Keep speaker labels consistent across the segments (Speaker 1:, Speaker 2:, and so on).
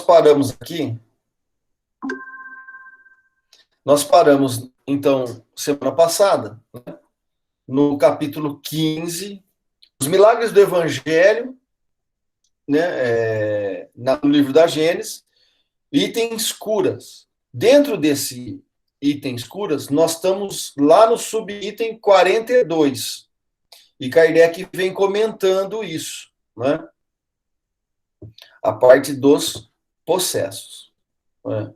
Speaker 1: paramos aqui. Nós paramos, então, semana passada, né, no capítulo 15, os milagres do Evangelho, né, no livro da Gênesis, itens curas. Dentro desse itens curas, nós estamos lá no subitem 42. E Kardec vem comentando isso, né? A parte dos possessos. Né?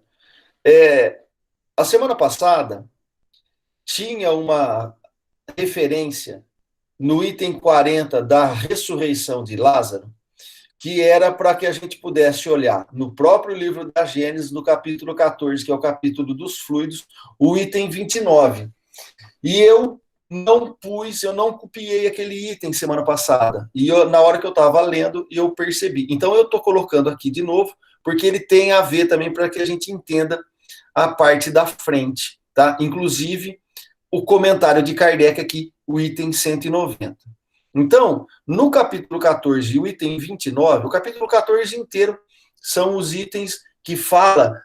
Speaker 1: A semana passada tinha uma referência no item 40 da ressurreição de Lázaro, que era para que a gente pudesse olhar no próprio livro da Gênesis, no capítulo 14, que é o capítulo dos fluidos, o item 29. E eu não copiei aquele item semana passada. E na hora que eu estava lendo, eu percebi. Então eu estou colocando aqui de novo, porque ele tem a ver também para que a gente entenda a parte da frente, tá? Inclusive, o comentário de Kardec aqui, o item 190. Então, no capítulo 14 e o item 29, o capítulo 14 inteiro são os itens que fala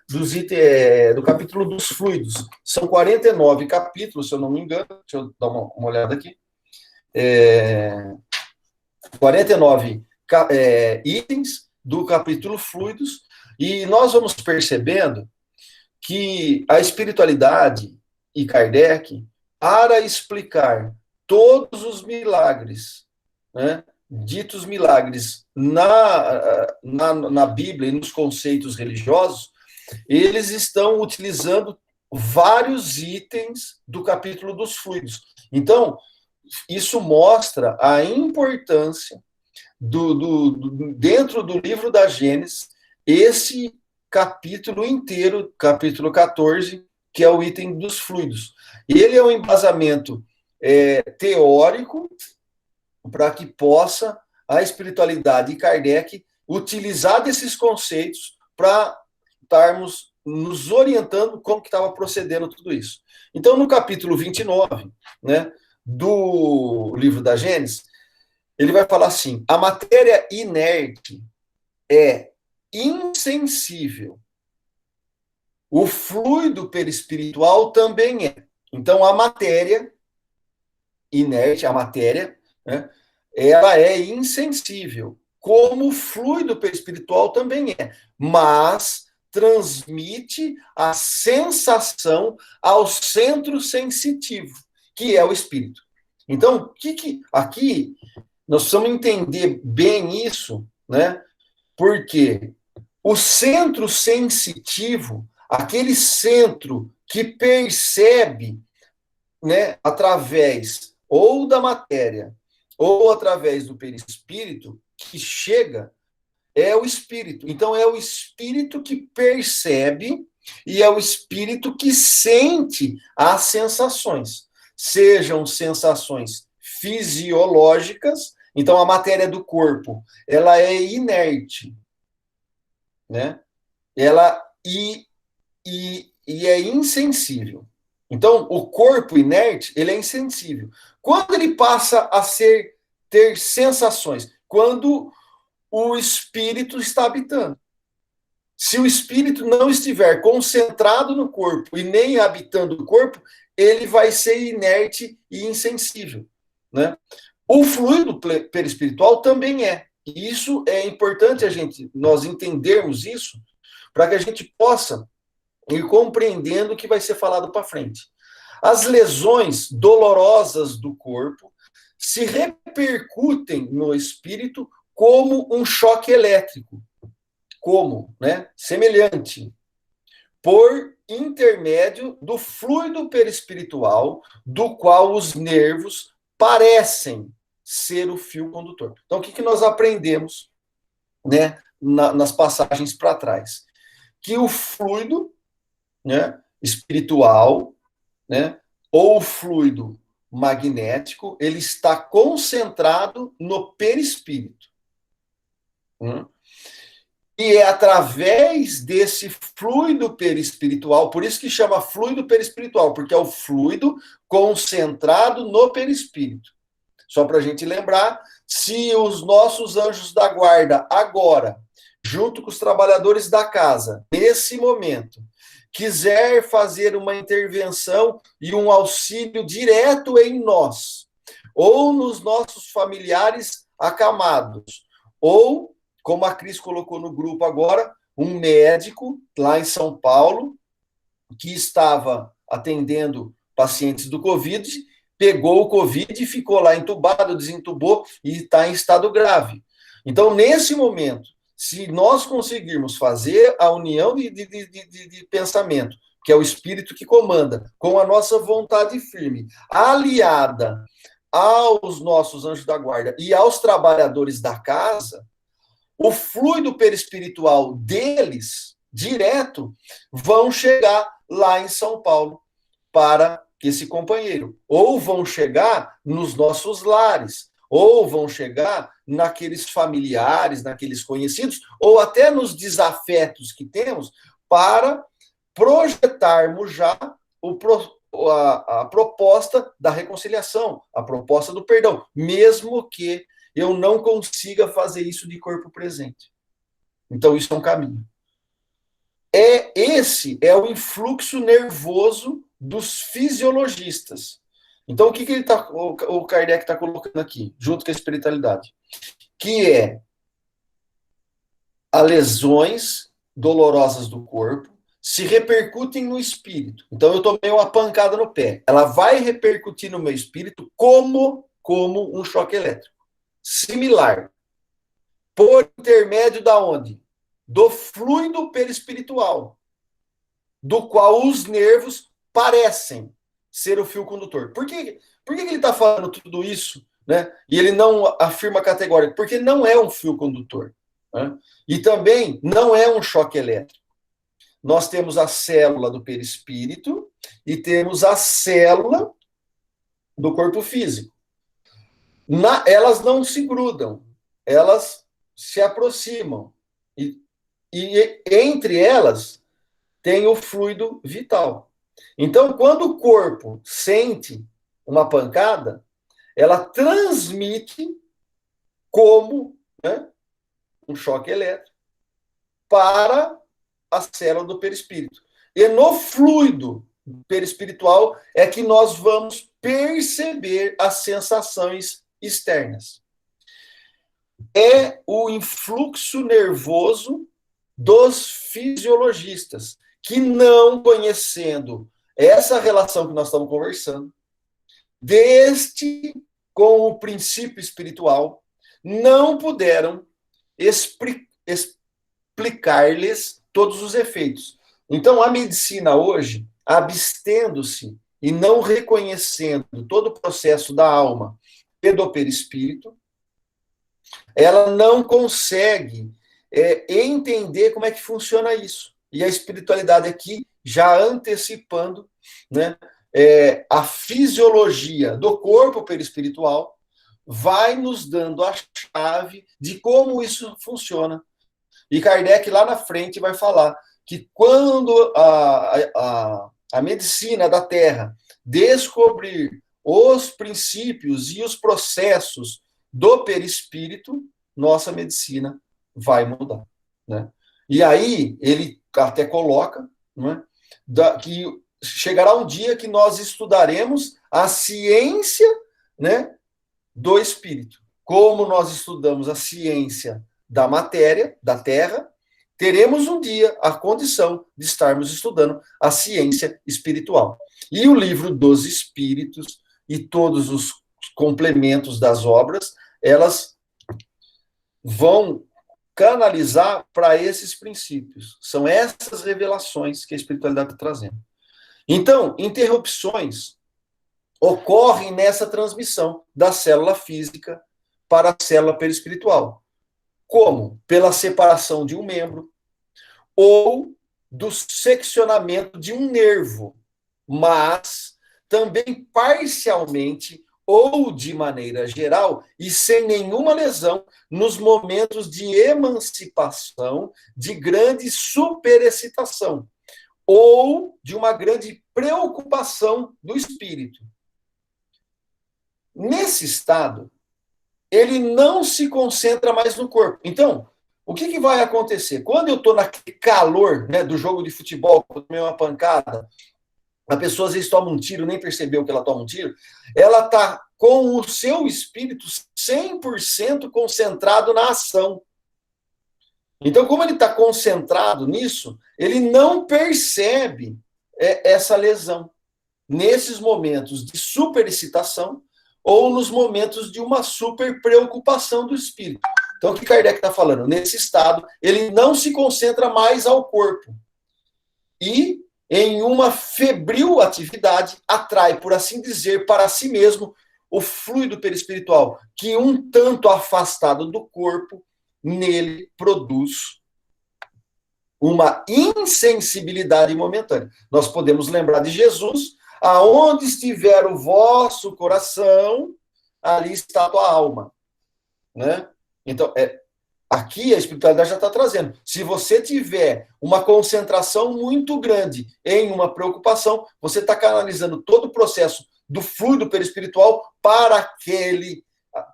Speaker 1: do capítulo dos fluidos. São 49 capítulos, se eu não me engano. Deixa eu dar uma olhada aqui. 49 itens do capítulo fluidos, e nós vamos percebendo que a espiritualidade e Kardec, para explicar todos os milagres, né, ditos milagres na Bíblia e nos conceitos religiosos, eles estão utilizando vários itens do capítulo dos fluidos. Então, isso mostra a importância dentro do livro da Gênesis, esse capítulo inteiro, capítulo 14, que é o item dos fluidos. Ele é um embasamento teórico para que possa a espiritualidade e Kardec utilizar desses conceitos para estarmos nos orientando como que estava procedendo tudo isso. Então, no capítulo 29, né, do livro da Gênesis, ele vai falar assim: a matéria inerte é insensível. O fluido perispiritual também é. Então, a matéria inerte, a matéria, né, ela é insensível, como o fluido perispiritual também é, mas transmite a sensação ao centro sensitivo, que é o espírito. Então, aqui nós precisamos entender bem isso, né? Porque o centro sensitivo, aquele centro que percebe, né, através ou da matéria ou através do perispírito, que chega, é o espírito. Então, é o espírito que percebe e é o espírito que sente as sensações. Sejam sensações fisiológicas. Então, a matéria do corpo, ela é inerte, né? Ela é insensível. Então, o corpo inerte, ele é insensível. Quando ele passa a ter sensações? Quando o espírito está habitando. Se o espírito não estiver concentrado no corpo e nem habitando o corpo, ele vai ser inerte e insensível, né? O fluido perispiritual também é. E isso é importante nós entendermos isso, para que a gente possa ir compreendendo o que vai ser falado para frente. As lesões dolorosas do corpo se repercutem no espírito como um choque elétrico. Como, né? Semelhante. Por intermédio do fluido perispiritual, do qual os nervos parecem ser o fio condutor. Então, o que nós aprendemos, né, nas passagens para trás? Que o fluido, né, espiritual, né, ou o fluido magnético, ele está concentrado no perispírito. E é através desse fluido perispiritual, por isso que chama fluido perispiritual, porque é o fluido concentrado no perispírito. Só para a gente lembrar, se os nossos anjos da guarda agora junto com os trabalhadores da casa, nesse momento, quiser fazer uma intervenção e um auxílio direto em nós, ou nos nossos familiares acamados, ou, como a Cris colocou no grupo agora, um médico lá em São Paulo, que estava atendendo pacientes do Covid, pegou o Covid e ficou lá entubado, desentubou e está em estado grave. Então, nesse momento, se nós conseguirmos fazer a união de pensamento, que é o espírito que comanda, com a nossa vontade firme, aliada aos nossos anjos da guarda e aos trabalhadores da casa, o fluido perispiritual deles, direto, vão chegar lá em São Paulo para esse companheiro. Ou vão chegar nos nossos lares, ou vão chegar naqueles familiares, naqueles conhecidos, ou até nos desafetos que temos, para projetarmos já a proposta da reconciliação, a proposta do perdão, mesmo que eu não consiga fazer isso de corpo presente. Então, isso é um caminho. Esse é o influxo nervoso dos fisiologistas. Então, o que o Kardec está colocando aqui, junto com a espiritualidade? Que é as lesões dolorosas do corpo se repercutem no espírito. Então, eu tomei uma pancada no pé. Ela vai repercutir no meu espírito como um choque elétrico. Similar. Por intermédio da onde? Do fluido perispiritual, do qual os nervos parecem ser o fio condutor. Por que ele está falando tudo isso, né? E ele não afirma categórico? Porque não é um fio condutor, né? E também não é um choque elétrico. Nós temos a célula do perispírito e temos a célula do corpo físico. Elas não se grudam, elas se aproximam. E entre elas tem o fluido vital. Então, quando o corpo sente uma pancada, ela transmite como, né, um choque elétrico para a célula do perispírito. E no fluido perispiritual é que nós vamos perceber as sensações externas. É o influxo nervoso dos fisiologistas, que não conhecendo essa relação que nós estamos conversando, com o princípio espiritual, não puderam explicar-lhes todos os efeitos. Então, a medicina hoje, abstendo-se e não reconhecendo todo o processo da alma e do perispírito, ela não consegue entender como é que funciona isso. E a espiritualidade aqui, já antecipando, né, a fisiologia do corpo perispiritual, vai nos dando a chave de como isso funciona. E Kardec, lá na frente, vai falar que quando a medicina da Terra descobrir os princípios e os processos do perispírito, nossa medicina vai mudar, né? E aí, ele até coloca, né, que chegará um dia que nós estudaremos a ciência, né, do espírito. Como nós estudamos a ciência da matéria, da Terra, teremos um dia a condição de estarmos estudando a ciência espiritual. E o livro dos Espíritos e todos os complementos das obras, elas vão canalizar para esses princípios. São essas revelações que a espiritualidade está trazendo. Então, interrupções ocorrem nessa transmissão da célula física para a célula perispiritual. Como? Pela separação de um membro ou do seccionamento de um nervo, mas também parcialmente ou de maneira geral e sem nenhuma lesão nos momentos de emancipação, de grande superexcitação ou de uma grande preocupação do espírito. Nesse estado, ele não se concentra mais no corpo. Então, o que, que vai acontecer? Quando eu estou naquele calor, né, do jogo de futebol, quando eu tomei uma pancada, a pessoa às vezes toma um tiro, nem percebeu que ela toma um tiro, ela está com o seu espírito 100% concentrado na ação. Então, como ele está concentrado nisso, ele não percebe essa lesão nesses momentos de superexcitação ou nos momentos de uma super preocupação do espírito. Então, o que Kardec está falando? Nesse estado, ele não se concentra mais ao corpo. E, em uma febril atividade, atrai, por assim dizer, para si mesmo o fluido perispiritual, que um tanto afastado do corpo, nele produz uma insensibilidade momentânea. Nós podemos lembrar de Jesus, aonde estiver o vosso coração, ali está a tua alma. Né? Então, aqui a espiritualidade já está trazendo. Se você tiver uma concentração muito grande em uma preocupação, você está canalizando todo o processo do fluido perispiritual para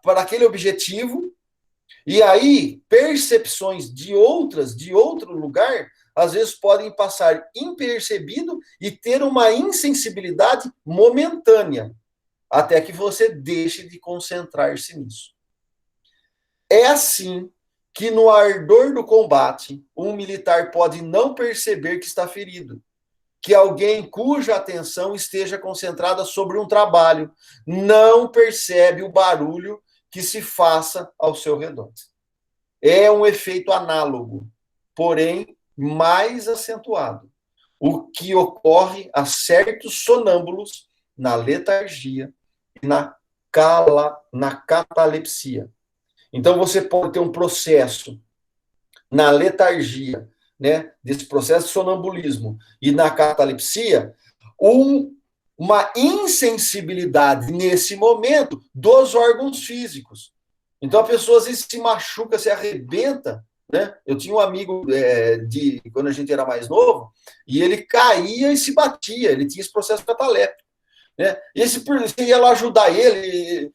Speaker 1: aquele objetivo. E aí, percepções de outro lugar, às vezes podem passar impercebido e ter uma insensibilidade momentânea, até que você deixe de concentrar-se nisso. É assim que no ardor do combate, um militar pode não perceber que está ferido, que alguém cuja atenção esteja concentrada sobre um trabalho não percebe o barulho que se faça ao seu redor. É um efeito análogo, porém mais acentuado, o que ocorre a certos sonâmbulos na letargia e na catalepsia. Então, você pode ter um processo na letargia, né, desse processo de sonambulismo, e na catalepsia, uma insensibilidade nesse momento dos órgãos físicos. Então, a pessoa às vezes se machuca, se arrebenta, né? Eu tinha um amigo quando a gente era mais novo, e ele caía e se batia, ele tinha esse processo cataléptico. Né? E você ia lá ajudar ele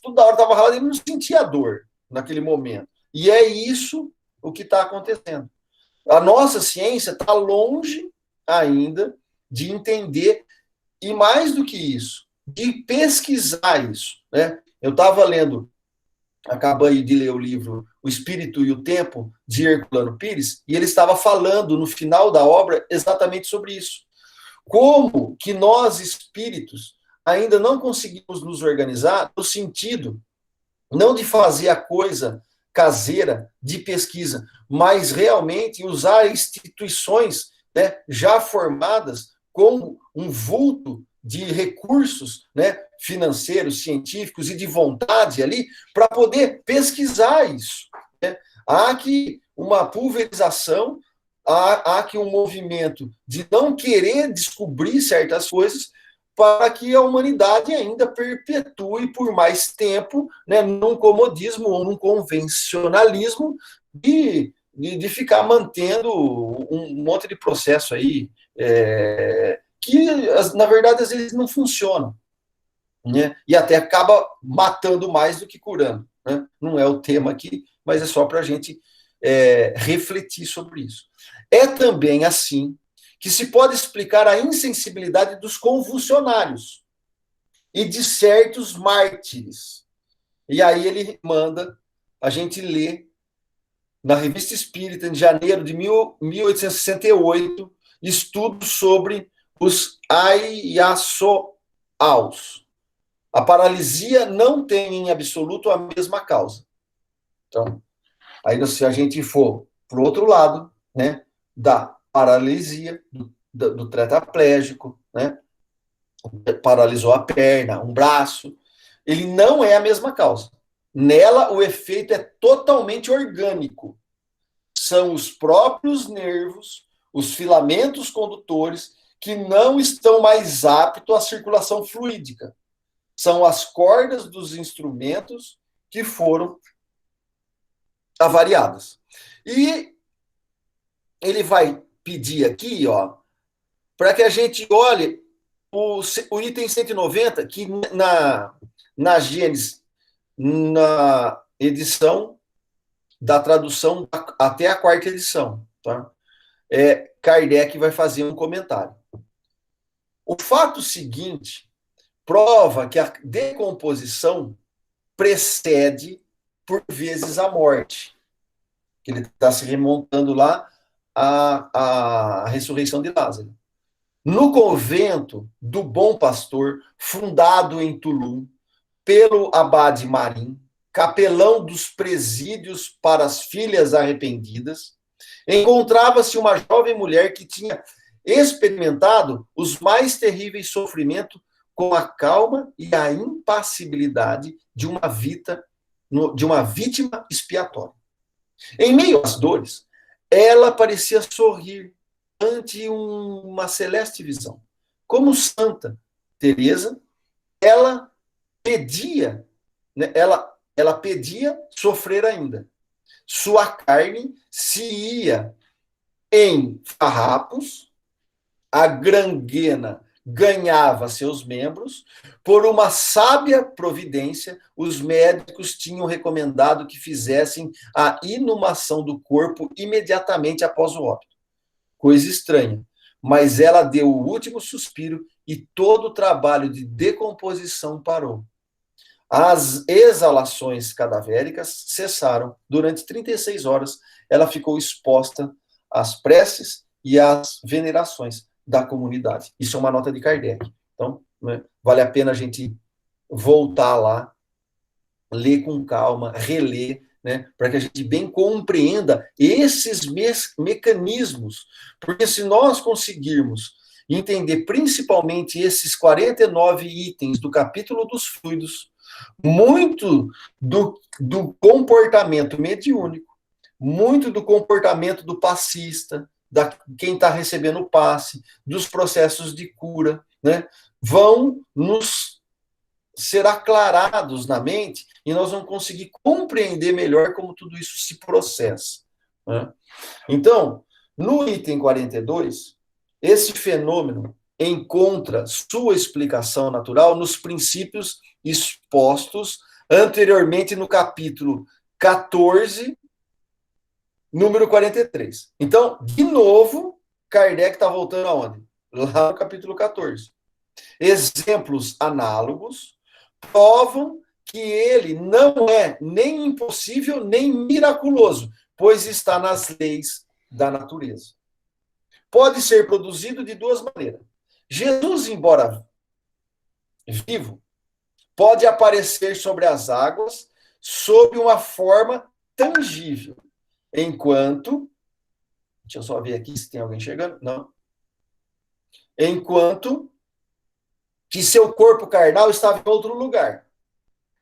Speaker 1: toda hora estava ralado, ele não sentia dor naquele momento. E é isso o que está acontecendo. A nossa ciência está longe ainda de entender, e mais do que isso, de pesquisar isso. Né? Eu estava lendo, acabei de ler o livro O Espírito e o Tempo, de Herculano Pires, e ele estava falando no final da obra exatamente sobre isso. Como que nós, espíritos, ainda não conseguimos nos organizar no sentido não de fazer a coisa caseira de pesquisa, mas realmente usar instituições, né, já formadas com um vulto de recursos, né, financeiros, científicos e de vontade ali para poder pesquisar isso. Né? Há que uma pulverização, há que um movimento de não querer descobrir certas coisas para que a humanidade ainda perpetue por mais tempo, né, num comodismo ou num convencionalismo de ficar mantendo um monte de processo aí que, na verdade, às vezes não funcionam. Né, e até acaba matando mais do que curando. Né? Não é o tema aqui, mas é só para a gente refletir sobre isso. É também assim que se pode explicar a insensibilidade dos convulsionários e de certos mártires. E aí ele manda a gente ler na Revista Espírita, em janeiro de 1868, estudos sobre os aiaçoaus. A paralisia não tem em absoluto a mesma causa. Então, aí se a gente for para o outro lado, né, da paralisia, do tetraplégico, né? Paralisou a perna, um braço. Ele não é a mesma causa. Nela, o efeito é totalmente orgânico. São os próprios nervos, os filamentos condutores, que não estão mais aptos à circulação fluídica. São as cordas dos instrumentos que foram avariadas. E ele vai pedir aqui, ó, para que a gente olhe o item 190, que na Gênesis, na edição da tradução até a quarta edição. Tá? Kardec vai fazer um comentário. O fato seguinte prova que a decomposição precede, por vezes, a morte. Que ele está se remontando lá à ressurreição de Lázaro. No convento do Bom Pastor, fundado em Toulon pelo abade Marim, capelão dos presídios para as filhas arrependidas, encontrava-se uma jovem mulher que tinha experimentado os mais terríveis sofrimentos com a calma e a impassibilidade de uma vítima expiatória. Em meio às dores, ela parecia sorrir ante uma celeste visão. Como Santa Teresa, ela pedia, né, ela pedia sofrer ainda. Sua carne se ia em farrapos, a granguena ganhava seus membros, por uma sábia providência, os médicos tinham recomendado que fizessem a inumação do corpo imediatamente após o óbito. Coisa estranha, mas ela deu o último suspiro e todo o trabalho de decomposição parou. As exalações cadavéricas cessaram. Durante 36 horas, ela ficou exposta às preces e às venerações da comunidade. Isso é uma nota de Kardec. Então, né, vale a pena a gente voltar lá, ler com calma, reler, né, para que a gente bem compreenda esses mecanismos. Porque se nós conseguirmos entender principalmente esses 49 itens do capítulo dos fluidos, muito do comportamento mediúnico, muito do comportamento do passista, quem está recebendo o passe, dos processos de cura, né, vão nos ser aclarados na mente e nós vamos conseguir compreender melhor como tudo isso se processa. Né? Então, no item 42, esse fenômeno encontra sua explicação natural nos princípios expostos anteriormente no capítulo 14, número 43. Então, de novo, Kardec está voltando aonde? Lá no capítulo 14. Exemplos análogos provam que ele não é nem impossível, nem miraculoso, pois está nas leis da natureza. Pode ser produzido de duas maneiras. Jesus, embora vivo, pode aparecer sobre as águas sob uma forma tangível, enquanto... Deixa eu só ver aqui se tem alguém chegando. Não. Enquanto que seu corpo carnal estava em outro lugar.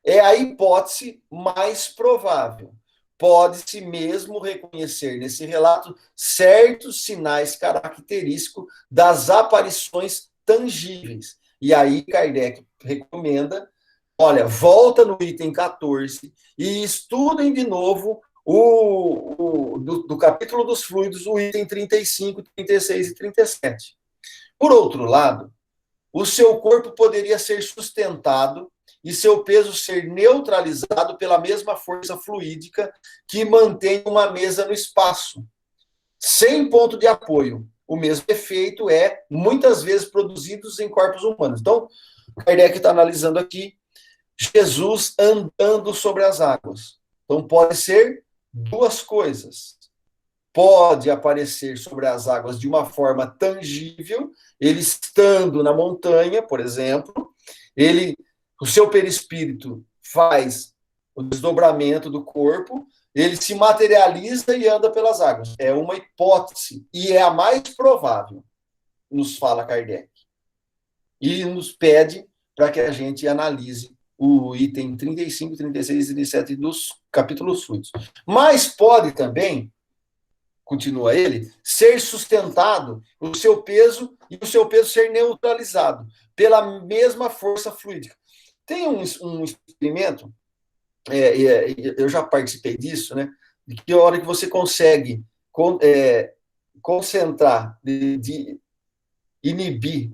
Speaker 1: É a hipótese mais provável. Pode-se mesmo reconhecer nesse relato certos sinais característicos das aparições tangíveis. E aí Kardec recomenda, olha, volta no item 14 e estudem de novo do capítulo dos fluidos, o item 35, 36 e 37. Por outro lado, o seu corpo poderia ser sustentado e seu peso ser neutralizado pela mesma força fluídica que mantém uma mesa no espaço, sem ponto de apoio. O mesmo efeito é, muitas vezes, produzido em corpos humanos. Então, Kardec está analisando aqui Jesus andando sobre as águas. Então, pode ser duas coisas. Pode aparecer sobre as águas de uma forma tangível, ele estando na montanha, por exemplo, o seu perispírito faz o desdobramento do corpo, ele se materializa e anda pelas águas. É uma hipótese, e é a mais provável, nos fala Kardec. E nos pede para que a gente analise o item 35, 36 e 37 dos capítulos fluidos. Mas pode também, continua ele, ser sustentado o seu peso e o seu peso ser neutralizado pela mesma força fluídica. Tem um experimento, eu já participei disso, né? De que a hora que você consegue concentrar, de inibir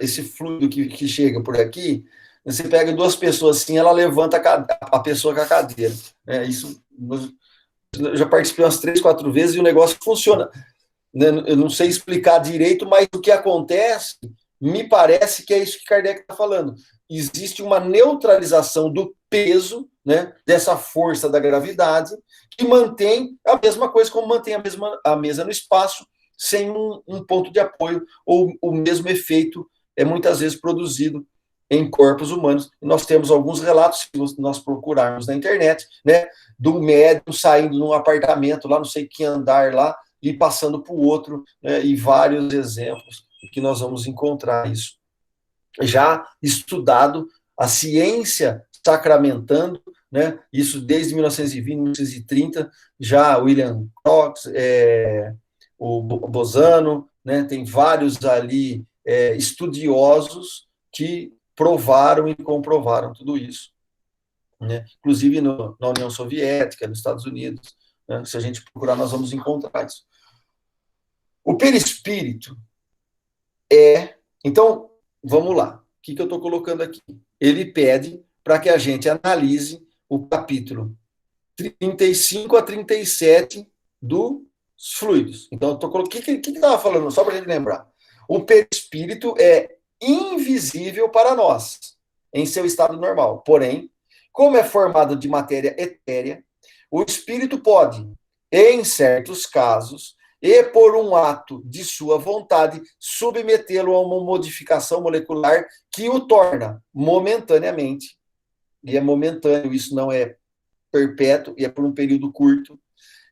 Speaker 1: esse fluido que chega por aqui, Você pega duas pessoas assim, ela levanta a pessoa com a cadeira. Isso, eu já participei umas 3, 4 vezes e o negócio funciona. Eu não sei explicar direito, mas o que acontece, me parece que é isso que Kardec está falando. Existe uma neutralização do peso, né, dessa força da gravidade, que mantém a mesma coisa, como mantém a mesa no espaço, sem um ponto de apoio, ou o mesmo efeito é muitas vezes produzido em corpos humanos. E nós temos alguns relatos, se nós procurarmos na internet, né, do médium saindo num apartamento lá, não sei que andar lá, e passando para o outro, né, e vários exemplos que nós vamos encontrar isso. Já estudado, a ciência sacramentando, né, isso desde 1920, 1930, já William Crookes, o Bosano, né, tem vários ali estudiosos que provaram e comprovaram tudo isso, né, inclusive na União Soviética, nos Estados Unidos, né, se a gente procurar, nós vamos encontrar isso. O perispírito então, vamos lá. O que eu estou colocando aqui? Ele pede para que a gente analise o capítulo 35 a 37 dos fluidos. Então, eu estou colocando. O que estava falando? Só para a gente lembrar. O perispírito é invisível para nós, em seu estado normal. Porém, como é formado de matéria etérea, o espírito pode, em certos casos, e por um ato de sua vontade, submetê-lo a uma modificação molecular que o torna momentaneamente, e é momentâneo, isso não é perpétuo, e é por um período curto,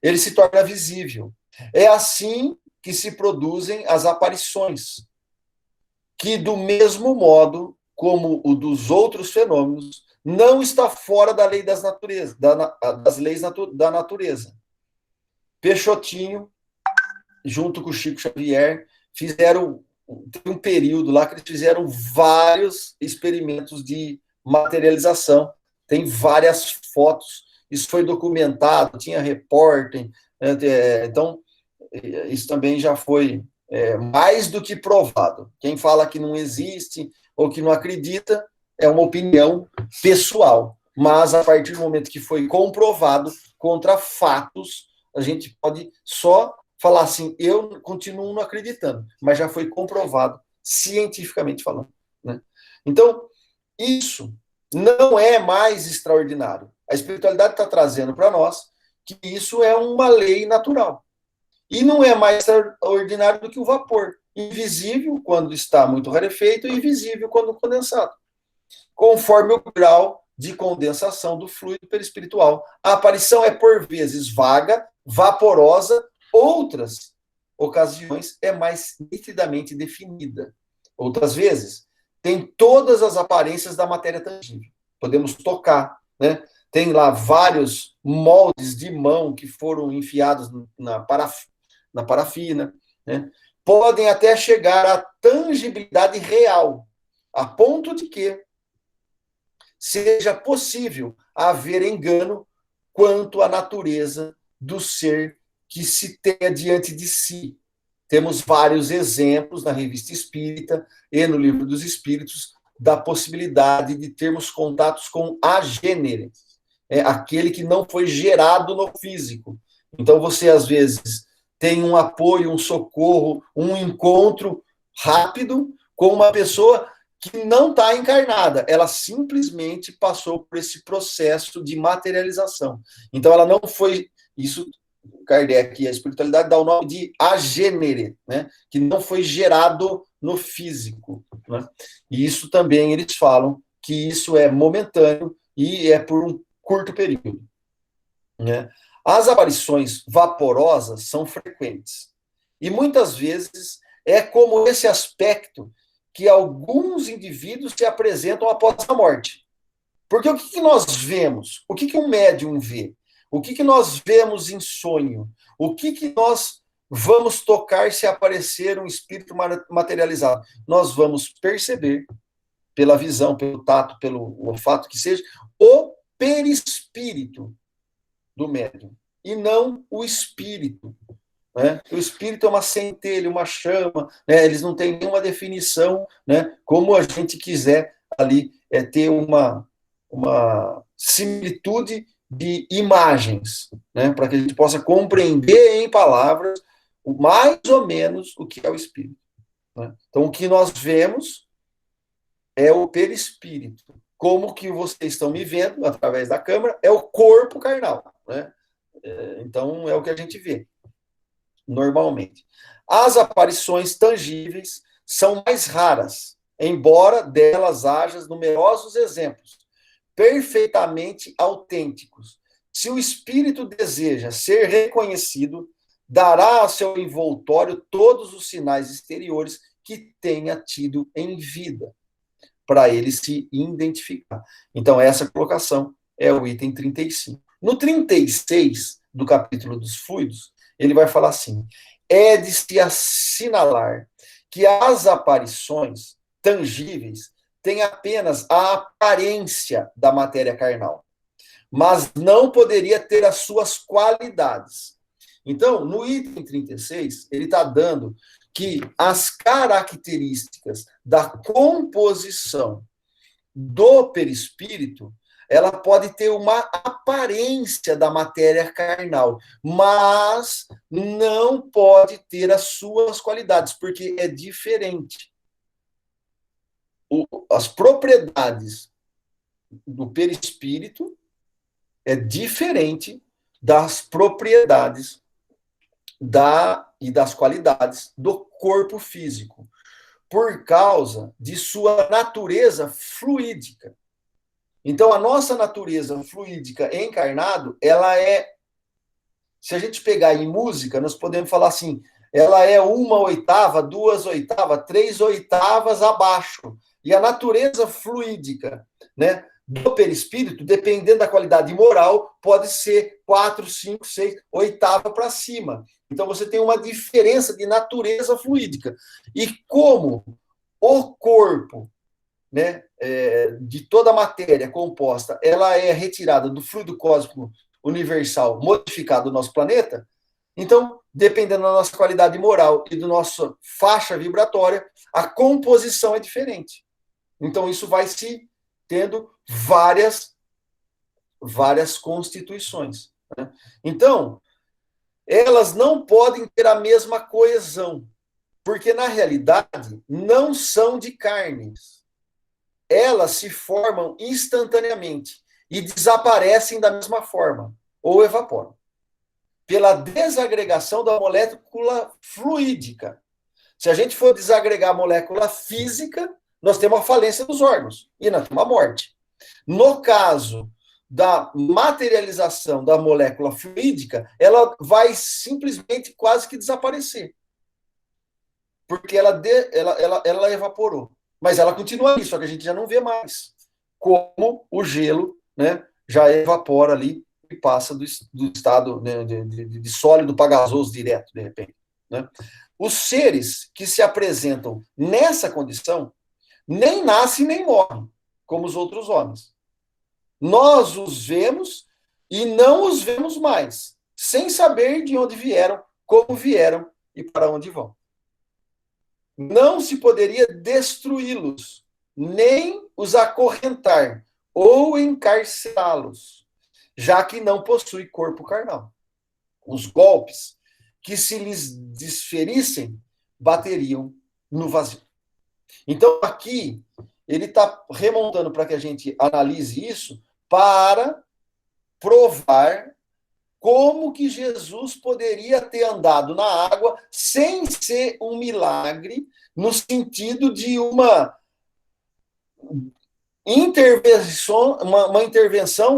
Speaker 1: ele se torna visível. É assim que se produzem as aparições, que do mesmo modo como o dos outros fenômenos, não está fora da lei das leis da natureza. Peixotinho, junto com o Chico Xavier, fizeram um período lá que eles fizeram vários experimentos de materialização. Tem várias fotos, isso foi documentado, tinha repórter, então isso também já foi mais do que provado. Quem fala que não existe ou que não acredita é uma opinião pessoal, mas a partir do momento que foi comprovado contra fatos, a gente pode só falar assim, eu continuo não acreditando, mas já foi comprovado, cientificamente falando. Né? Então, isso não é mais extraordinário. A espiritualidade está trazendo para nós que isso é uma lei natural. E não é mais extraordinário do que o vapor. Invisível quando está muito rarefeito e invisível quando condensado. Conforme o grau de condensação do fluido perispiritual. A aparição é, por vezes, vaga, vaporosa, outras ocasiões é mais nitidamente definida. Outras vezes, tem todas as aparências da matéria tangível. Podemos tocar, né? Tem lá vários moldes de mão que foram enfiados na parafina, né? Podem até chegar à tangibilidade real, a ponto de que seja possível haver engano quanto à natureza do ser que se tenha diante de si. Temos vários exemplos na Revista Espírita e no Livro dos Espíritos da possibilidade de termos contatos com agênere, aquele que não foi gerado no físico. Então, você, às vezes, tem um apoio, um socorro, um encontro rápido com uma pessoa que não está encarnada, ela simplesmente passou por esse processo de materialização. Então, ela não foi... Isso, Kardec e a espiritualidade dá o nome de agênere, né? Que não foi gerado no físico. Né? E isso também eles falam que isso é momentâneo e é por um curto período. Né? As aparições vaporosas são frequentes. E muitas vezes é como esse aspecto que alguns indivíduos se apresentam após a morte. Porque o que nós vemos? O que um médium vê? O que nós vemos em sonho? O que nós vamos tocar se aparecer um espírito materializado? Nós vamos perceber, pela visão, pelo tato, pelo olfato, que seja, o perispírito do médium, e não o espírito. Né? O espírito é uma centelha, uma chama, né? Eles não têm nenhuma definição, né? Como a gente quiser ali ter uma similitude de imagens, né, para que a gente possa compreender em palavras mais ou menos o que é o espírito. Né? Então, o que nós vemos é o perispírito. Como que vocês estão me vendo através da câmera é o corpo carnal. Né? Então, é o que a gente vê normalmente. As aparições tangíveis são mais raras, embora delas haja numerosos exemplos, perfeitamente autênticos. Se o espírito deseja ser reconhecido, dará ao seu envoltório todos os sinais exteriores que tenha tido em vida, para ele se identificar. Então, essa colocação é o item 35. No 36 do capítulo dos fluidos, ele vai falar assim: é de se assinalar que as aparições tangíveis têm apenas a aparência da matéria carnal, mas não poderia ter as suas qualidades. Então, no item 36, ele está dando que as características da composição do perispírito, ela pode ter uma aparência da matéria carnal, mas não pode ter as suas qualidades, porque é diferente. As propriedades do perispírito é diferente das propriedades e das qualidades do corpo físico, por causa de sua natureza fluídica. Então, a nossa natureza fluídica encarnado, ela é, se a gente pegar em música, nós podemos falar assim, ela é 1/8, 2/8, 3/8 abaixo. E a natureza fluídica, né, do perispírito, dependendo da qualidade moral, pode ser 4, 5, 6, oitava para cima. Então, você tem uma diferença de natureza fluídica. E como o corpo, né, de toda a matéria composta, ela é retirada do fluido cósmico universal modificado do nosso planeta, então, dependendo da nossa qualidade moral e da nossa faixa vibratória, a composição é diferente. Então, isso vai se tendo várias constituições. Né? Então, elas não podem ter a mesma coesão, porque, na realidade, não são de carnes. Elas se formam instantaneamente e desaparecem da mesma forma, ou evaporam, pela desagregação da molécula fluídica. Se a gente for desagregar a molécula física, nós temos a falência dos órgãos e nós temos a morte. No caso da materialização da molécula fluídica, ela vai simplesmente quase que desaparecer, porque ela evaporou. Mas ela continua ali, só que a gente já não vê mais. Como o gelo, né, já evapora ali e passa do estado, né, de sólido para gasoso direto, de repente. Né? Os seres que se apresentam nessa condição nem nascem nem morrem, como os outros homens. Nós os vemos e não os vemos mais, sem saber de onde vieram, como vieram e para onde vão. Não se poderia destruí-los, nem os acorrentar ou encarcerá-los, já que não possui corpo carnal. Os golpes que se lhes desferissem bateriam no vazio. Então, aqui, ele está remontando para que a gente analise isso para provar como que Jesus poderia ter andado na água sem ser um milagre, no sentido de uma intervenção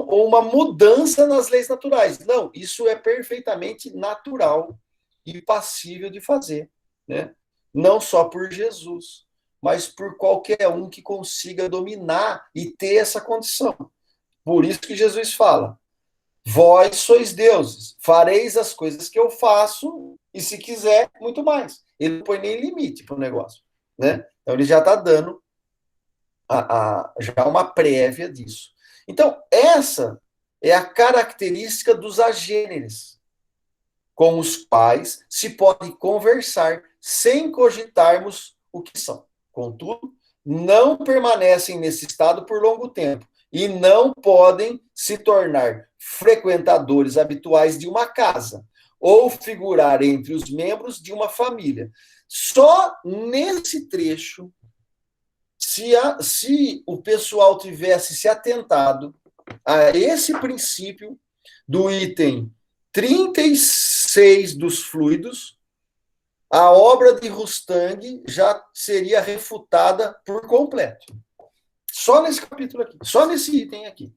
Speaker 1: ou uma mudança nas leis naturais. Não, isso é perfeitamente natural e passível de fazer, né? Não só por Jesus, mas por qualquer um que consiga dominar e ter essa condição. Por isso que Jesus fala: vós sois deuses, fareis as coisas que eu faço, e se quiser, muito mais. Ele não põe nem limite para o negócio. Né? Então, ele já está dando já uma prévia disso. Então, essa é a característica dos agêneres, com os quais se pode conversar sem cogitarmos o que são. Contudo, não permanecem nesse estado por longo tempo e não podem se tornar frequentadores habituais de uma casa ou figurar entre os membros de uma família. Só nesse trecho, se o pessoal tivesse se atentado a esse princípio do item 36 dos fluidos, a obra de Rustang já seria refutada por completo. Só nesse capítulo aqui, só nesse item aqui.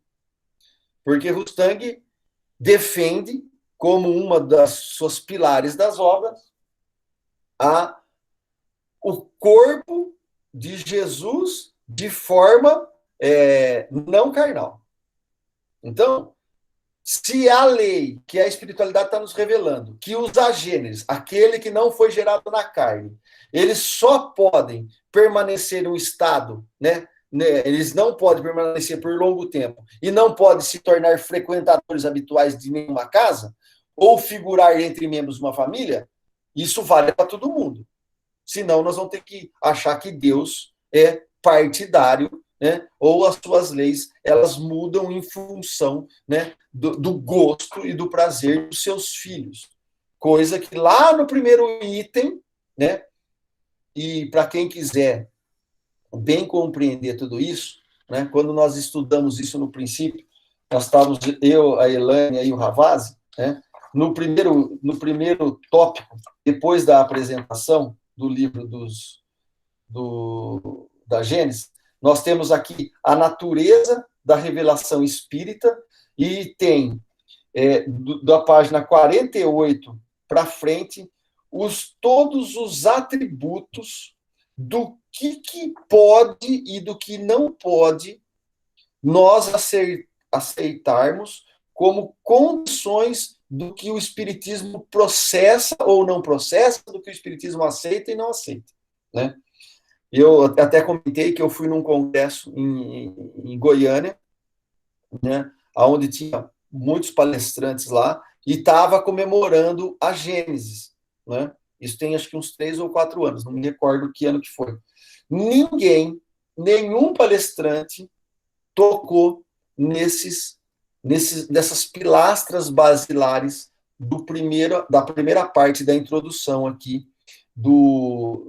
Speaker 1: Porque Rustang defende, como uma das suas pilares das obras, o corpo de Jesus de forma não carnal. Então, se a lei, que a espiritualidade está nos revelando, que os agêneres, aquele que não foi gerado na carne, eles só podem permanecer em um estado, né? Eles não podem permanecer por longo tempo e não podem se tornar frequentadores habituais de nenhuma casa ou figurar entre membros de uma família, isso vale para todo mundo. Senão, nós vamos ter que achar que Deus é partidário, né? Ou as suas leis, elas mudam em função, né, do gosto e do prazer dos seus filhos. Coisa que lá no primeiro item, né, e para quem quiser bem compreender tudo isso, né, quando nós estudamos isso no princípio, nós estávamos, eu, a Elânia e o Ravazzi, né, no primeiro tópico, depois da apresentação do livro da Gênesis, nós temos aqui a natureza da revelação espírita e tem, da página 48 para frente, todos os atributos do que pode e do que não pode nós aceitarmos como condições do que o Espiritismo processa ou não processa, do que o Espiritismo aceita e não aceita, né? Eu até comentei que eu fui num congresso em Goiânia, né, onde tinha muitos palestrantes lá, e estava comemorando a Gênesis, né? Isso tem acho que uns 3 ou 4 anos, não me recordo que ano que foi. Nenhum palestrante tocou nessas pilastras basilares da primeira parte da introdução aqui do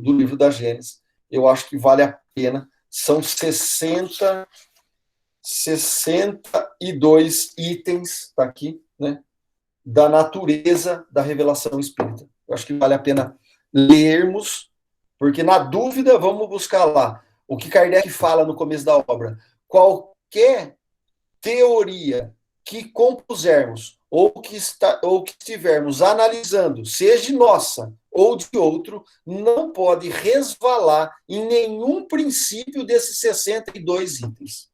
Speaker 1: livro da Gênesis. Eu acho que vale a pena. São 62 itens, tá aqui, né, da natureza da revelação espírita. Eu acho que vale a pena lermos, porque na dúvida, vamos buscar lá o que Kardec fala no começo da obra. Qualquer teoria que compusermos ou que estivermos analisando, seja nossa ou de outro, não pode resvalar em nenhum princípio desses 62 itens.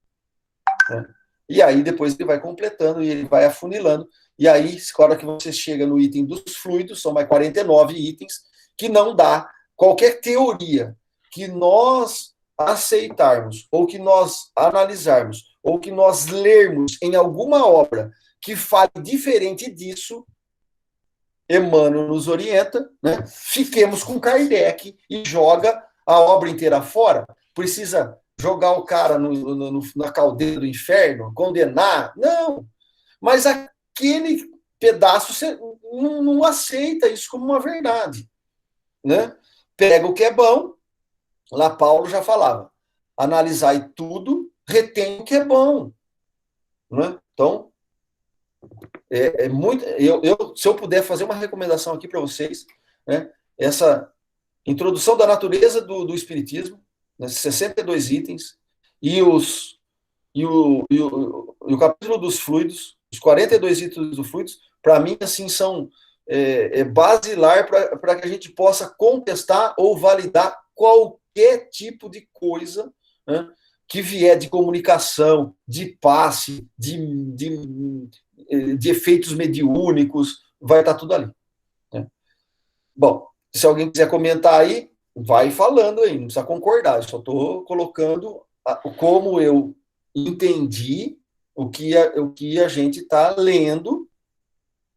Speaker 1: Né? E aí depois ele vai completando e ele vai afunilando. E aí, na hora que você chega no item dos fluidos, são mais 49 itens, que não dá qualquer teoria que nós aceitarmos, ou que nós analisarmos, ou que nós lermos em alguma obra que fale diferente disso, Emmanuel nos orienta, né? Fiquemos com Kardec e joga a obra inteira fora. Precisa jogar o cara na caldeira do inferno, condenar? Não. Mas aquele pedaço você não aceita isso como uma verdade, né? Pega o que é bom, lá Paulo já falava, analisai tudo, retém o que é bom, né? Então, muito. Se eu puder fazer uma recomendação aqui para vocês, né? Essa introdução da natureza do Espiritismo, né, 62 itens, e o capítulo dos fluidos, os 42 itens dos fluidos, para mim, assim, são basilar para que a gente possa contestar ou validar qualquer tipo de coisa, né, que vier de comunicação, de passe, de efeitos mediúnicos, vai estar tudo ali. Né? Bom, se alguém quiser comentar aí, vai falando aí, não precisa concordar, eu só estou colocando como eu entendi o que a gente está lendo,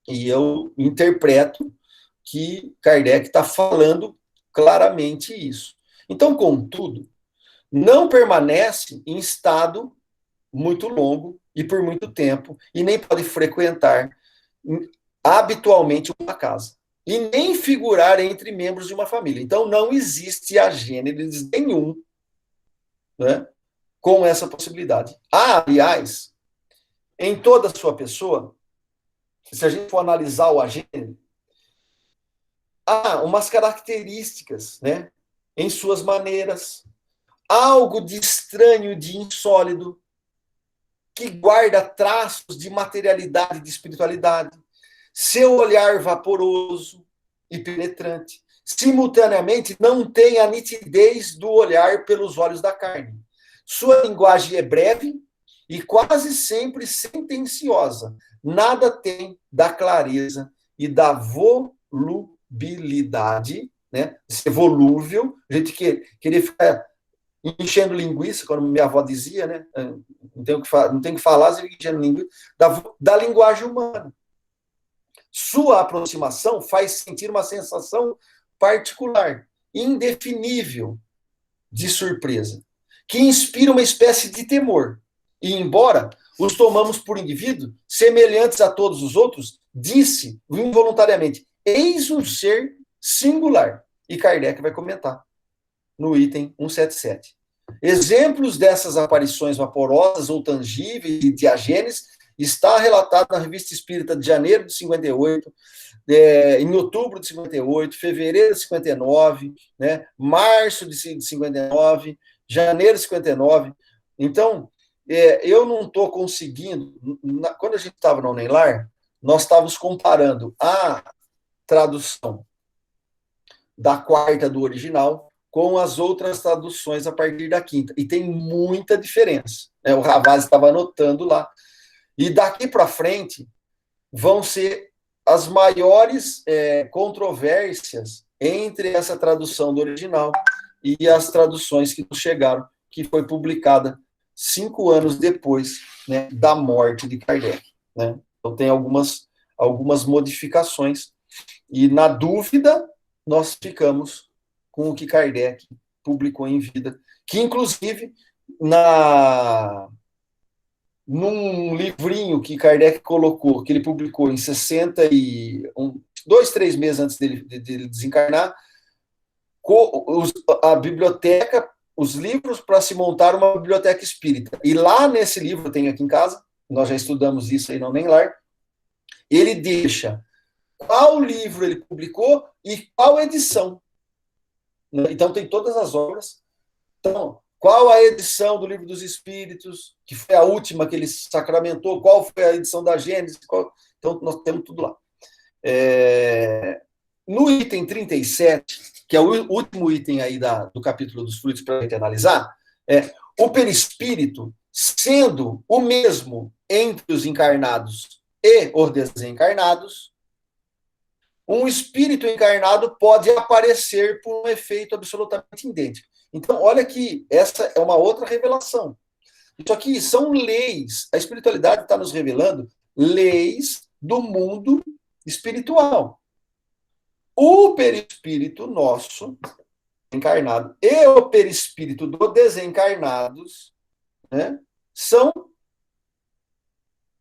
Speaker 1: e eu interpreto que Kardec está falando claramente isso. Então, contudo, não permanece em estado muito longo e por muito tempo, e nem pode frequentar habitualmente uma casa, e nem figurar entre membros de uma família. Então, não existe agênese nenhum, né, com essa possibilidade. Aliás, em toda a sua pessoa, se a gente for analisar o agênese, há umas características, né, em suas maneiras, algo de estranho, de insólido, que guarda traços de materialidade, de espiritualidade, seu olhar vaporoso e penetrante, simultaneamente não tem a nitidez do olhar pelos olhos da carne. Sua linguagem é breve e quase sempre sentenciosa. Nada tem da clareza e da volubilidade, né? Ser volúvel, a gente queria ficar enchendo linguiça, como minha avó dizia, né? Não tem que falar, você fica enchendo linguiça, da linguagem humana. Sua aproximação faz sentir uma sensação particular, indefinível, de surpresa, que inspira uma espécie de temor. E, embora os tomamos por indivíduos semelhantes a todos os outros, disse involuntariamente: eis um ser singular. E Kardec vai comentar no item 177. Exemplos dessas aparições vaporosas ou tangíveis de diagênes está relatado na Revista Espírita de janeiro de 58, em outubro de 58, fevereiro de 59, né, março de 59, janeiro de 59. Então, eu não estou conseguindo... Quando a gente estava no Unelar, nós estávamos comparando a tradução da quarta do original com as outras traduções a partir da quinta. E tem muita diferença. Né? O Ravaz estava anotando lá. E daqui para frente vão ser as maiores controvérsias entre essa tradução do original e as traduções que nos chegaram, que foi publicada 5 anos depois, né, da morte de Kardec. Né? Então tem algumas modificações. E, na dúvida, nós ficamos com o que Kardec publicou em vida, que, inclusive, num livrinho que Kardec colocou, que ele publicou em 2, 3 meses antes dele desencarnar, a biblioteca, os livros para se montar uma biblioteca espírita. E lá nesse livro, eu tenho aqui em casa, nós já estudamos isso aí no Unelar, ele deixa qual livro ele publicou e qual edição. Então, tem todas as obras. Então, qual a edição do Livro dos Espíritos, que foi a última que ele sacramentou, qual foi a edição da Gênesis, então nós temos tudo lá. No item 37, que é o último item aí do capítulo dos frutos para a gente analisar, o perispírito, sendo o mesmo entre os encarnados e os desencarnados, um espírito encarnado pode aparecer por um efeito absolutamente idêntico. Então, olha que essa é uma outra revelação. Isso aqui são leis. A espiritualidade está nos revelando leis do mundo espiritual. O perispírito nosso, encarnado, e o perispírito dos desencarnados, né,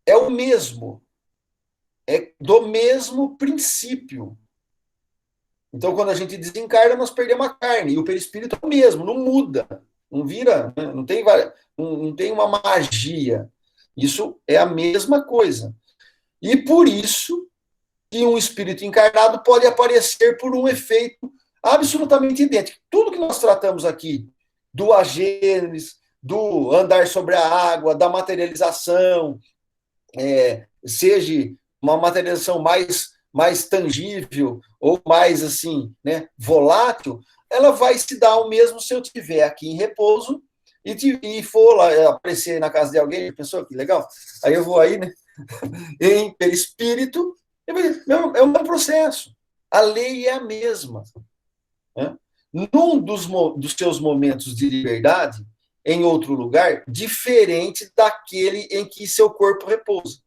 Speaker 1: é o mesmo. É do mesmo princípio. Então, quando a gente desencarna, nós perdemos a carne. E o perispírito é o mesmo, não muda. Não vira, né? não tem uma magia. Isso é a mesma coisa. E por isso que um espírito encarnado pode aparecer por um efeito absolutamente idêntico. Tudo que nós tratamos aqui, do agênese, do andar sobre a água, da materialização, seja uma materialização mais tangível ou mais assim, né, volátil, ela vai se dar ao mesmo se eu estiver aqui em repouso e for lá aparecer na casa de alguém, pensou que legal? Aí eu vou aí, né, em perispírito, é o mesmo processo. A lei é a mesma. Né? Num dos seus momentos de liberdade, em outro lugar, diferente daquele em que seu corpo repousa,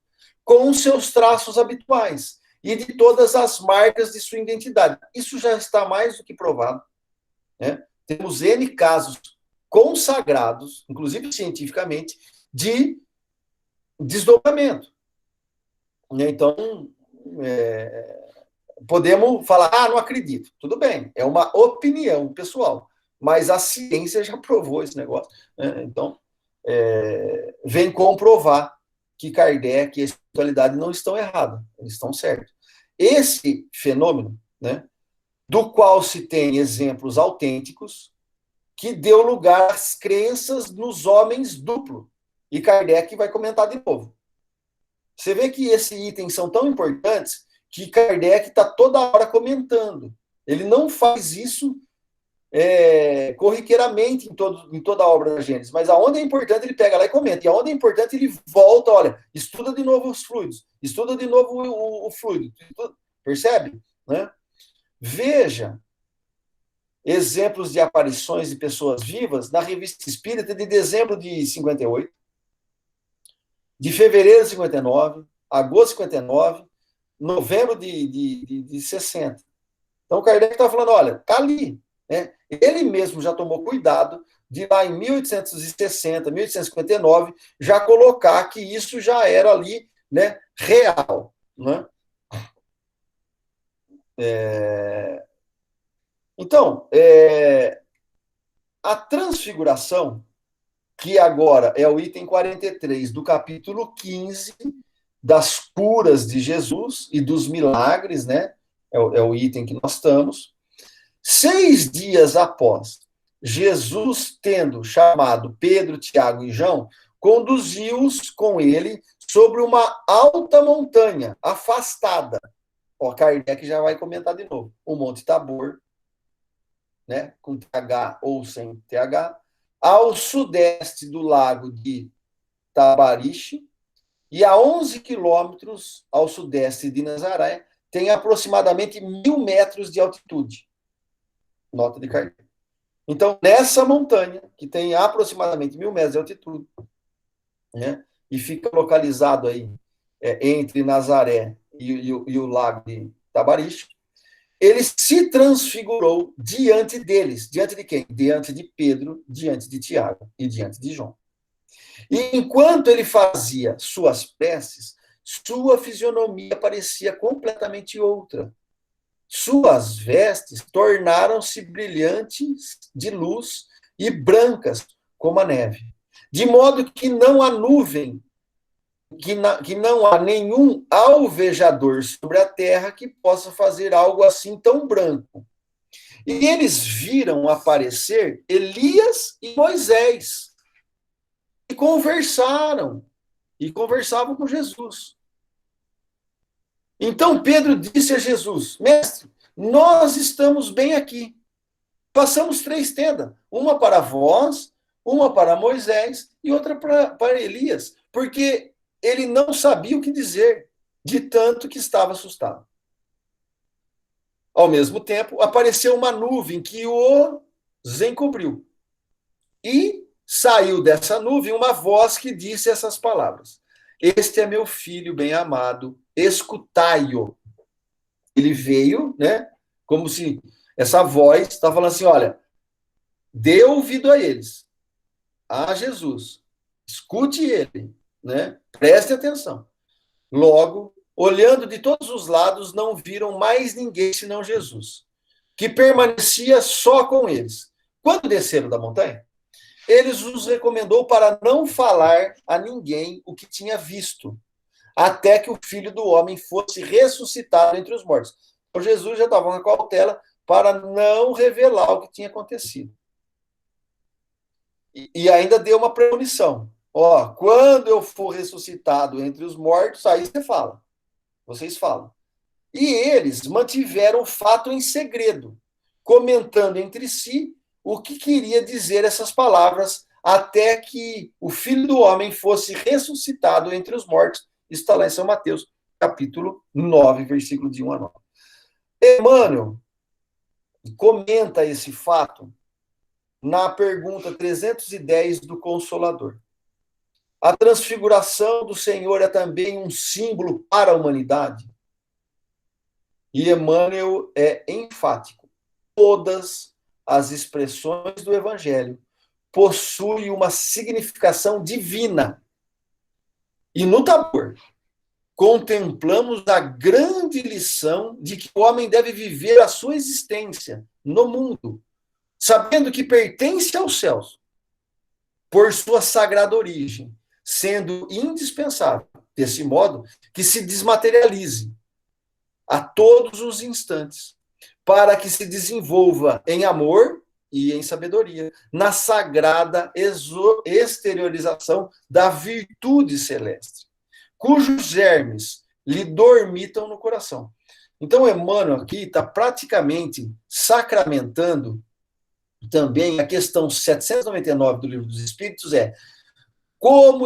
Speaker 1: com seus traços habituais e de todas as marcas de sua identidade. Isso já está mais do que provado. Né? Temos N casos consagrados, inclusive cientificamente, de desdobramento. Então, podemos falar, não acredito. Tudo bem, é uma opinião pessoal, mas a ciência já provou esse negócio. Né? Então, vem comprovar que Kardec e a espiritualidade não estão errados, eles estão certos. Esse fenômeno, né, do qual se tem exemplos autênticos, que deu lugar às crenças nos homens duplo. E Kardec vai comentar de novo. Você vê que esses itens são tão importantes que Kardec está toda hora comentando. Ele não faz isso corriqueiramente em toda a obra da Gênesis, mas aonde é importante ele pega lá e comenta, e aonde é importante ele volta, olha, estuda de novo os fluidos, estuda de novo o fluido, percebe? Né? Veja exemplos de aparições de pessoas vivas na Revista Espírita de dezembro de 58, de fevereiro de 59, agosto de 59, novembro de 60. Então, Kardec está falando, olha, está ali. Né? Ele mesmo já tomou cuidado de lá em 1860, 1859, já colocar que isso já era ali, né, real. Né? Então, a transfiguração, que agora é o item 43 do capítulo 15 das curas de Jesus e dos milagres, né? É o item que nós estamos. 6 dias após Jesus tendo chamado Pedro, Tiago e João, conduziu-os com ele sobre uma alta montanha, afastada. Ó, Kardec já vai comentar de novo. O Monte Tabor, né, com TH ou sem TH, ao sudeste do lago de Tabarixe, e a 11 quilômetros ao sudeste de Nazaré, tem aproximadamente 1.000 metros de altitude. Nota de Kardec. Então, nessa montanha, que tem aproximadamente 1.000 metros de altitude, né, e fica localizado aí entre Nazaré e o lago de Tabarixe, ele se transfigurou diante deles. Diante de quem? Diante de Pedro, diante de Tiago e diante de João. E enquanto ele fazia suas preces, sua fisionomia parecia completamente outra. Suas vestes tornaram-se brilhantes de luz e brancas como a neve. De modo que não há nuvem, que não há nenhum alvejador sobre a terra que possa fazer algo assim tão branco. E eles viram aparecer Elias e Moisés. E conversaram. E conversavam com Jesus. Então Pedro disse a Jesus: Mestre, nós estamos bem aqui. Passamos 3 tendas. Uma para vós, uma para Moisés e outra para Elias. Porque ele não sabia o que dizer, de tanto que estava assustado. Ao mesmo tempo, apareceu uma nuvem que os encobriu. E saiu dessa nuvem uma voz que disse essas palavras: Este é meu filho bem-amado, escutai-o. Ele veio, né, como se essa voz está falando assim, olha, dê ouvido a eles, a Jesus, escute ele, né, preste atenção. Logo, olhando de todos os lados, não viram mais ninguém senão Jesus, que permanecia só com eles. Quando desceram da montanha, ele os recomendou para não falar a ninguém o que tinha visto, até que o Filho do Homem fosse ressuscitado entre os mortos. Então, Jesus já estava com cautela para não revelar o que tinha acontecido. E ainda deu uma premonição. Ó, quando eu for ressuscitado entre os mortos, aí você fala. Vocês falam. E eles mantiveram o fato em segredo, comentando entre si o que queria dizer essas palavras, até que o Filho do Homem fosse ressuscitado entre os mortos. Isso está lá em São Mateus, capítulo 9, versículo de 1 a 9. Emmanuel comenta esse fato na pergunta 310 do Consolador. A transfiguração do Senhor é também um símbolo para a humanidade? E Emmanuel é enfático. Todas as expressões do Evangelho possui uma significação divina. E no Tabor, contemplamos a grande lição de que o homem deve viver a sua existência no mundo, sabendo que pertence aos céus, por sua sagrada origem, sendo indispensável, desse modo, que se desmaterialize a todos os instantes, para que se desenvolva em amor e em sabedoria, na sagrada exteriorização da virtude celeste, cujos germes lhe dormitam no coração. Então, Emmanuel aqui está praticamente sacramentando também a questão 799 do Livro dos Espíritos, como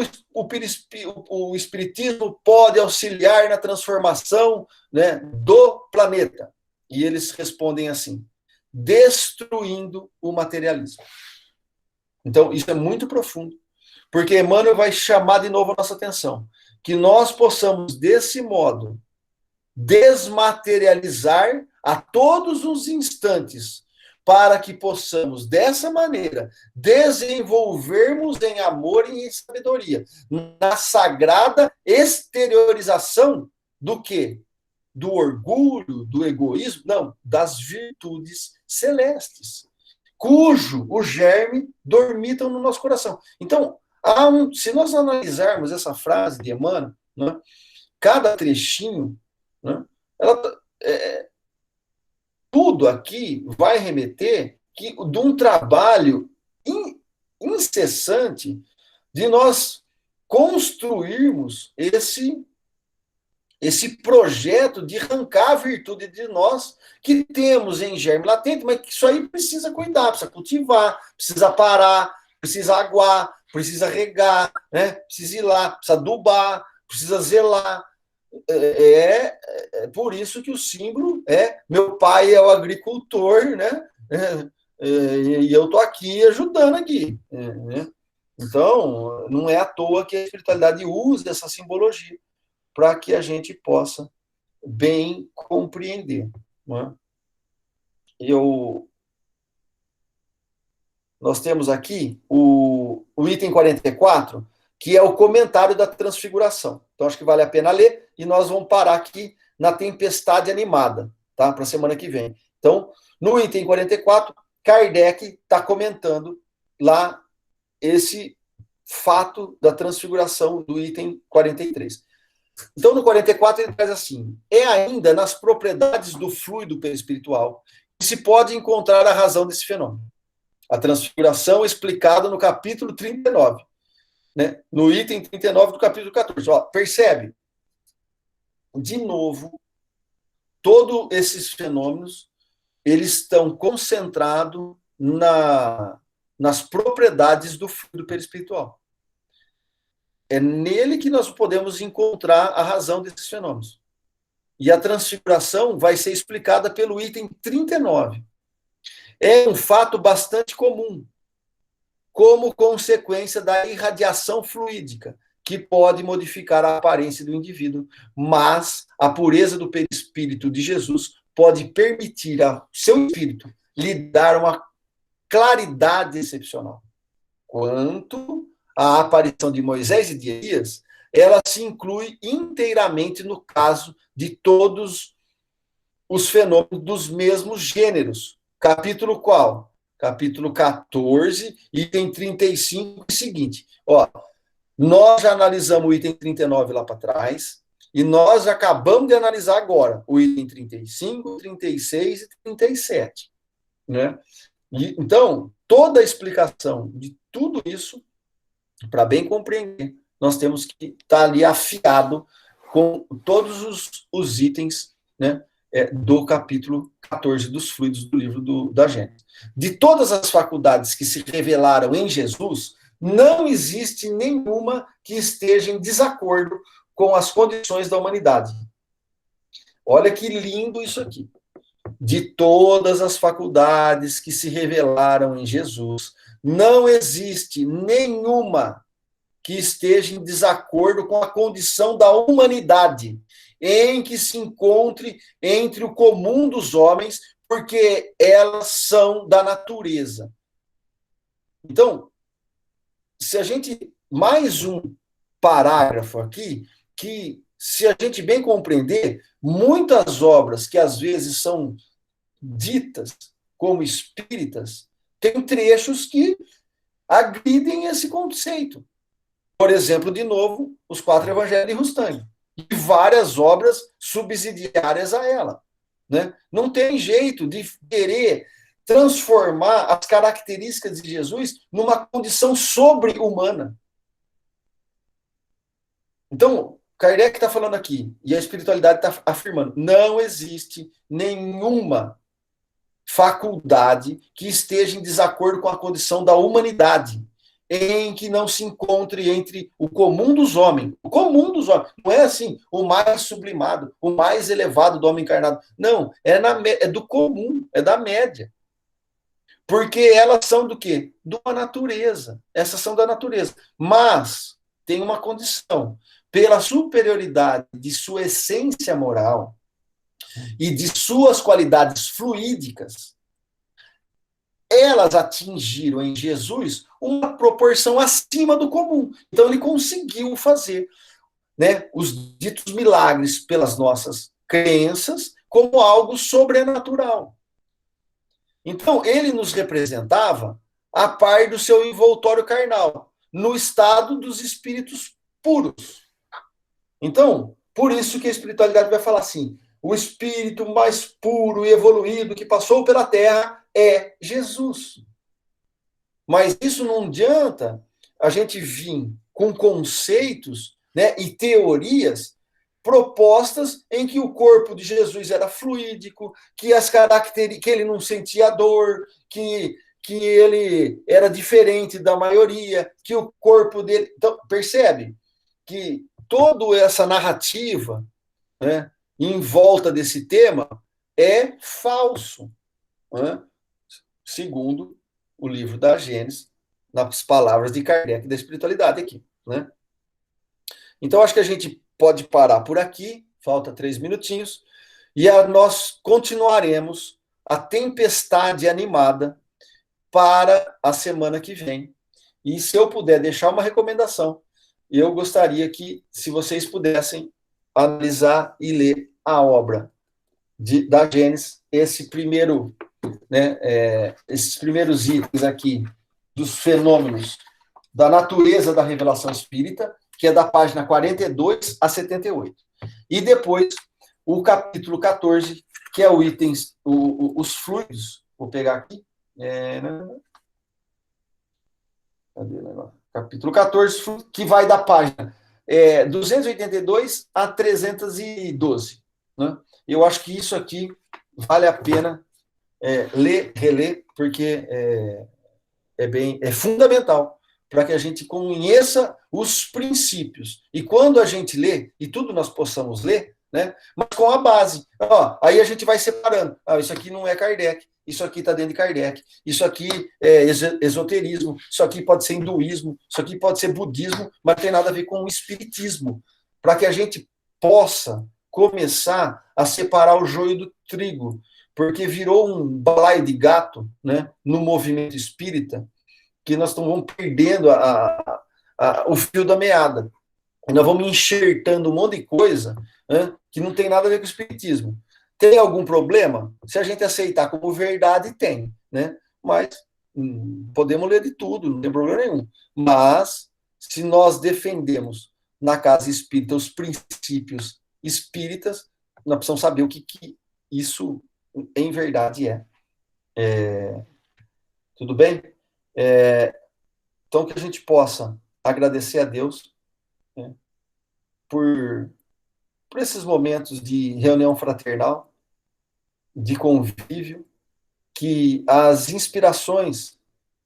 Speaker 1: o Espiritismo pode auxiliar na transformação, né, do planeta. E eles respondem assim: destruindo o materialismo. Então, isso é muito profundo, porque Emmanuel vai chamar de novo a nossa atenção, que nós possamos, desse modo, desmaterializar a todos os instantes, para que possamos, dessa maneira, desenvolvermos em amor e em sabedoria, na sagrada exteriorização do quê? Do orgulho, do egoísmo? Não, das virtudes celestes, cujo o germe dormitam no nosso coração. Então, se nós analisarmos essa frase de Emmanuel, né, cada trechinho, né, tudo aqui vai remeter de um trabalho incessante de nós construirmos esse projeto de arrancar a virtude de nós que temos em germe latente, mas que isso aí precisa cuidar, precisa cultivar, precisa parar, precisa aguar, precisa regar, né? Precisa ir lá, precisa adubar, precisa zelar. Por isso que o símbolo meu pai é o agricultor, né? E eu estou aqui ajudando aqui. Né? Então, não é à toa que a espiritualidade usa essa simbologia para que a gente possa bem compreender. Né? Nós temos aqui o item 44, que é o comentário da transfiguração. Então, acho que vale a pena ler, e nós vamos parar aqui na tempestade animada, tá? Para a semana que vem. Então, no item 44, Kardec está comentando lá esse fato da transfiguração do item 43. Então, no 44, ele traz assim: é ainda nas propriedades do fluido perispiritual que se pode encontrar a razão desse fenômeno. A transfiguração é explicada no capítulo 39, né? No item 39 do capítulo 14. Ó, percebe? De novo, todos esses fenômenos, eles estão concentrados nas propriedades do fluido perispiritual. É nele que nós podemos encontrar a razão desses fenômenos. E a transfiguração vai ser explicada pelo item 39. É um fato bastante comum, como consequência da irradiação fluídica, que pode modificar a aparência do indivíduo, mas a pureza do perispírito de Jesus pode permitir ao seu espírito lhe dar uma claridade excepcional. Quanto à aparição de Moisés e de Elias, ela se inclui inteiramente no caso de todos os fenômenos dos mesmos gêneros. Capítulo qual? Capítulo 14, item 35 e seguinte. Ó, nós já analisamos o item 39 lá para trás, e nós acabamos de analisar agora o item 35, 36 e 37. Né? Então, toda a explicação de tudo isso, para bem compreender, nós temos que estar ali afiado com todos os itens, né, do capítulo 14 dos fluidos do livro da Gênesis. De todas as faculdades que se revelaram em Jesus, não existe nenhuma que esteja em desacordo com as condições da humanidade. Olha que lindo isso aqui. De todas as faculdades que se revelaram em Jesus, não existe nenhuma que esteja em desacordo com a condição da humanidade em que se encontre entre o comum dos homens, porque elas são da natureza. Então, se a gente, mais um parágrafo aqui, que se a gente bem compreender, muitas obras que às vezes são ditas como espíritas, tem trechos que agridem esse conceito. Por exemplo, de novo, os 4 evangelhos de Rustang e várias obras subsidiárias a ela. Né? Não tem jeito de querer transformar as características de Jesus numa condição sobre-humana. Então, Kardec está falando aqui, e a espiritualidade está afirmando, não existe nenhuma faculdade que esteja em desacordo com a condição da humanidade, em que não se encontre entre o comum dos homens. O comum dos homens. Não é assim, o mais sublimado, o mais elevado do homem encarnado. Não, é do comum, é da média. Porque elas são do quê? De uma natureza. Essas são da natureza. Mas tem uma condição. Pela superioridade de sua essência moral e de suas qualidades fluídicas, elas atingiram em Jesus uma proporção acima do comum. Então ele conseguiu fazer, né, os ditos milagres pelas nossas crenças como algo sobrenatural. Então ele nos representava a par do seu envoltório carnal, no estado dos espíritos puros. Então, por isso que a espiritualidade vai falar assim, o espírito mais puro e evoluído que passou pela Terra é Jesus. Mas isso não adianta a gente vir com conceitos, né, e teorias propostas em que o corpo de Jesus era fluídico, que as características, que ele não sentia dor, que ele era diferente da maioria, que o corpo dele. Então, percebe que toda essa narrativa, né, em volta desse tema é falso, né? Segundo o livro da Gênesis, nas palavras de Kardec da espiritualidade aqui. Né? Então, acho que a gente pode parar por aqui, falta 3 minutinhos, e nós continuaremos a tempestade animada para a semana que vem. E se eu puder deixar uma recomendação, eu gostaria que, se vocês pudessem analisar e ler a obra da Gênesis, esse primeiro, né, esses primeiros itens aqui dos fenômenos da natureza da revelação espírita, que é da página 42 a 78. E depois o capítulo 14, que é o itens, os fluidos. Vou pegar aqui. Cadê o negócio? Capítulo 14, que vai da página 282 a 312. Né? Eu acho que isso aqui vale a pena ler, reler, porque é fundamental para que a gente conheça os princípios. E quando a gente lê, e tudo nós possamos ler, né, mas com a base. Aí a gente vai separando. Isso aqui não é Kardec, isso aqui está dentro de Kardec, isso aqui é esoterismo, isso aqui pode ser hinduísmo, isso aqui pode ser budismo, mas tem nada a ver com o espiritismo. Para que a gente possa começar a separar o joio do trigo, porque virou um balaio de gato, né, no movimento espírita, que nós vamos perdendo o fio da meada. E nós vamos enxertando um monte de coisa, né, que não tem nada a ver com o espiritismo. Tem algum problema? Se a gente aceitar como verdade, tem. Né? Mas podemos ler de tudo, não tem problema nenhum. Mas, se nós defendemos na casa espírita os princípios espíritas, nós precisamos saber o que isso em verdade é. Tudo bem? Então, que a gente possa agradecer a Deus, né, por esses momentos de reunião fraternal, de convívio, que as inspirações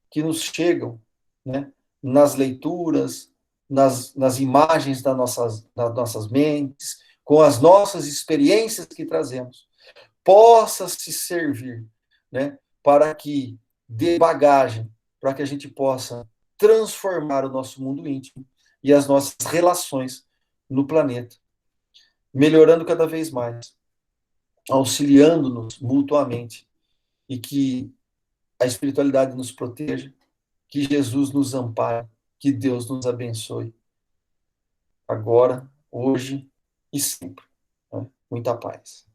Speaker 1: que nos chegam, né, nas leituras, nas imagens das nossas mentes, com as nossas experiências que trazemos, possa se servir, né, para que dê bagagem, para que a gente possa transformar o nosso mundo íntimo e as nossas relações no planeta, melhorando cada vez mais, auxiliando-nos mutuamente, e que a espiritualidade nos proteja, que Jesus nos ampare Que Deus nos abençoe agora, hoje e sempre. Né? Muita paz.